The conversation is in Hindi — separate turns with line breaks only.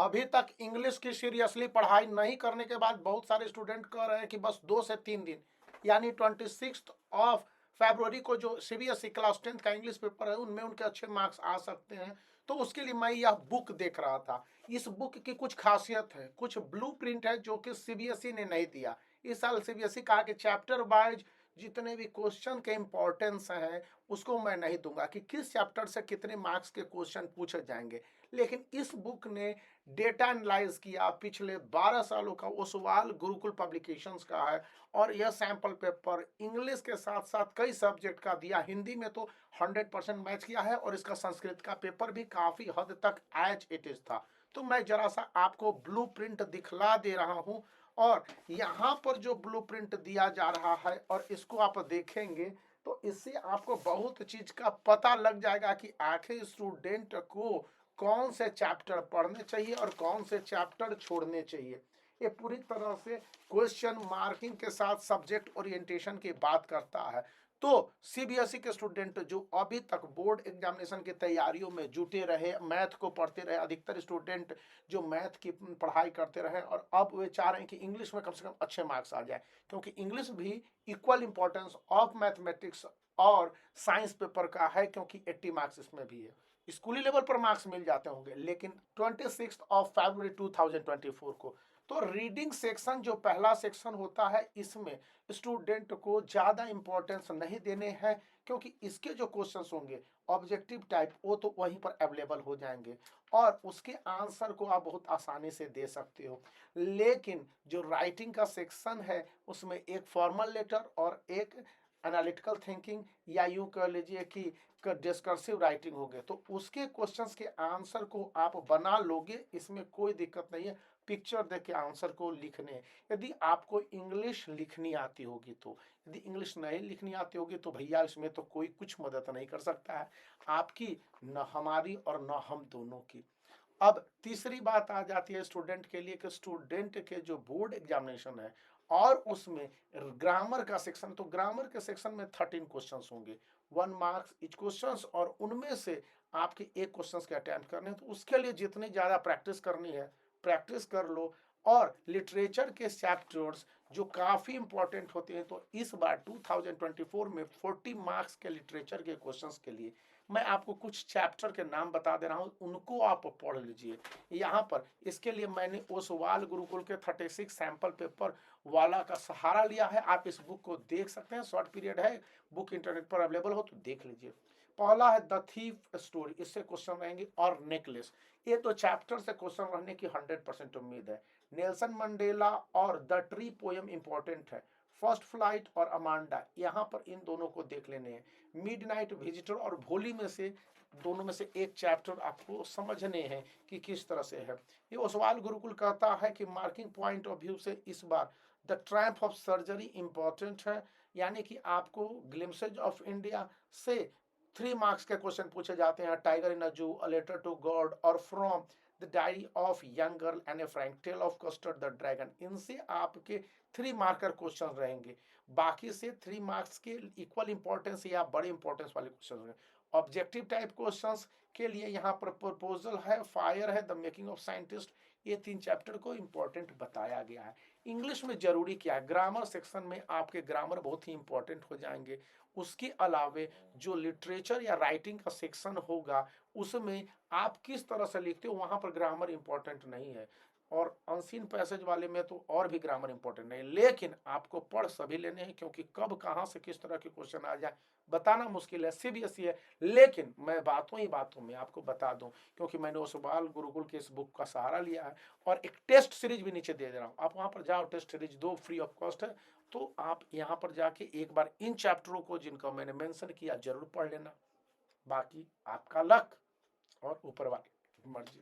अभी तक इंग्लिश की सीरियसली पढ़ाई नहीं करने के बाद बहुत सारे स्टूडेंट कह रहे हैं कि बस 2 से 3 दिन यानी 26 फरवरी को जो सीबीएसई क्लास 10 का इंग्लिश पेपर है उनमें उनके अच्छे मार्क्स आ सकते हैं। तो उसके लिए मैं यह बुक देख रहा था। इस बुक की कुछ खासियत है, कुछ ब्लूप्रिंट है जो कि सीबीएसई ने नहीं दिया। इस साल सीबीएसई कहा कि चैप्टर वाइज जितने भी क्वेश्चन के इंपॉर्टेंस है उसको मैं नहीं दूंगा कि किस चैप्टर से कितने मार्क्स के क्वेश्चन पूछे जाएंगे। लेकिन इस बुक ने डेटा एनालाइज किया, पिछले 12 सालों का ओसवाल गुरुकुल पब्लिकेशंस का है और यह सैंपल पेपर इंग्लिश के साथ साथ कई सब्जेक्ट का दिया। हिंदी में तो 100% मैच किया है और इसका संस्कृत का पेपर भी काफ़ी हद तक एज इट इज था। तो मैं जरा सा आपको ब्लूप्रिंट दिखला दे रहा हूं और यहाँ पर जो ब्लूप्रिंट दिया जा रहा है और इसको आप देखेंगे तो इससे आपको बहुत चीज का पता लग जाएगा कि आखिर स्टूडेंट को कौन से चैप्टर पढ़ने चाहिए और कौन से चैप्टर छोड़ने चाहिए। ये पूरी तरह से क्वेश्चन मार्किंग के साथ सब्जेक्ट ओरिएंटेशन की बात करता है। तो सीबीएसई के स्टूडेंट जो अभी तक बोर्ड एग्जामिनेशन की तैयारियों में जुटे रहे, मैथ को पढ़ते रहे, अधिकतर स्टूडेंट जो मैथ की पढ़ाई करते रहे और अब वे चाह रहे हैं कि इंग्लिश में कम से कम अच्छे मार्क्स आ जाए, क्योंकि इंग्लिश भी इक्वल इंपॉर्टेंस ऑफ मैथमेटिक्स और साइंस पेपर का है, क्योंकि 80 मार्क्स इसमें भी है। स्कूली लेवल पर मार्क्स मिल जाते होंगे, लेकिन 26 फरवरी 2024 को तो रीडिंग सेक्शन जो पहला सेक्शन होता है इसमें स्टूडेंट को ज़्यादा इंपॉर्टेंस नहीं देने हैं, क्योंकि इसके जो क्वेश्चंस होंगे ऑब्जेक्टिव टाइप वो तो वहीं पर अवेलेबल हो जाएंगे और उसके आंसर को आप बहुत आसानी से दे सकते हो। लेकिन जो राइटिंग का सेक्शन है उसमें एक फॉर्मल लेटर और एक एनालिटिकल थिंकिंग या यूं कह लीजिए कि डिस्कर्सिव राइटिंग हो गए, तो उसके क्वेश्चंस के आंसर को आप बना लोगे, इसमें कोई दिक्कत नहीं है। पिक्चर देख के आंसर को लिखने हैं। यदि आपको इंग्लिश लिखनी आती होगी तो, यदि इंग्लिश नहीं लिखनी आती होगी तो भैया इसमें तो कोई कुछ मदद नहीं कर सकता है आपकी, न हमारी और न हम दोनों की। अब तीसरी बात आ जाती है स्टूडेंट के लिए कि स्टूडेंट के जो बोर्ड एग्जामिनेशन है और उसमें ग्रामर का सेक्शन, तो ग्रामर के सेक्शन में 13 क्वेश्चंस होंगे, 1 मार्क्स इच क्वेश्चंस, और उनमें से आपके एक क्वेश्चंस के अटेम्प्ट करने हैं। तो उसके लिए जितनी ज़्यादा प्रैक्टिस करनी है प्रैक्टिस कर लो। और लिटरेचर के चैप्टर्स जो काफ़ी इंपॉर्टेंट होते हैं, तो इस बार 2024 में 40 मार्क्स के लिटरेचर के क्वेश्चंस के लिए मैं आपको कुछ चैप्टर के नाम बता दे रहा हूँ, उनको आप पढ़ लीजिए यहाँ पर। इसके लिए मैंने ओसवाल गुरुकुल के 36 सैंपल पेपर वाला का सहारा लिया है। आप इस बुक को देख सकते हैं, शॉर्ट पीरियड है, बुक इंटरनेट पर अवेलेबल हो तो देख लीजिए। पहला है द थीफ स्टोरी, इससे क्वेश्चन रहेंगे, और नेकलेस, ये तो चैप्टर से क्वेश्चन रहने की 100% उम्मीद है। नेल्सन मंडेला और द ट्री पोयम इंपॉर्टेंट है। फर्स्ट फ्लाइट और अमांडा, यहाँ पर इन दोनों को देख लेने हैं। मिडनाइट विजिटर और भोली में से दोनों में से एक चैप्टर आपको समझने हैं कि किस तरह से है। ये ओसवाल गुरुकुल कहता है कि मार्किंग पॉइंट ऑफ व्यू से इस बार the triumph of surgery important है, यानी कि आपको ग्लिम्सेज ऑफ इंडिया से 3 मार्क्स के क्वेश्चन पूछे जाते हैं। Tiger in a zoo, a letter to God और from the diary of young girl and a frank tale of custard the dragon, इनसे आपके 3 मार्कर क्वेश्चन रहेंगे। बाकी से 3 मार्क्स के इक्वल इंपॉर्टेंस या बड़े इंपॉर्टेंस वाले क्वेश्चन होंगे। ऑब्जेक्टिव टाइप क्वेश्चंस के लिए यहाँ पर प्रपोजल है, फायर है, द मेकिंग ऑफ साइंटिस्ट, ये 3 चैप्टर को इंपॉर्टेंट बताया गया है। इंग्लिश में जरूरी क्या है, ग्रामर सेक्शन में आपके ग्रामर बहुत ही इंपॉर्टेंट हो जाएंगे। उसके अलावे जो लिटरेचर या राइटिंग का सेक्शन होगा उसमें आप किस तरह से लिखते हो वहां पर ग्रामर इंपॉर्टेंट नहीं है, और अनसीन पैसेज वाले में तो और भी ग्रामर इंपॉर्टेंट नहीं, लेकिन आपको पढ़ सभी लेने हैं, क्योंकि कब कहां से किस तरह के क्वेश्चन आ जाए बताना मुश्किल है, सीबीएसई है। लेकिन मैं बातों ही बातों में आपको बता दूं, क्योंकि मैंने ओसवाल गुरुकुल के इस बुक का सहारा लिया है और एक टेस्ट सीरीज भी नीचे दे रहा हूं, आप वहां पर जाओ, test series 2 free of cost है। तो आप यहाँ पर जाके एक बार इन चैप्टरों को जिनका मैंने मेंशन किया जरूर पढ़ लेना। बाकी आपका लक और ऊपर वाले की मर्जी।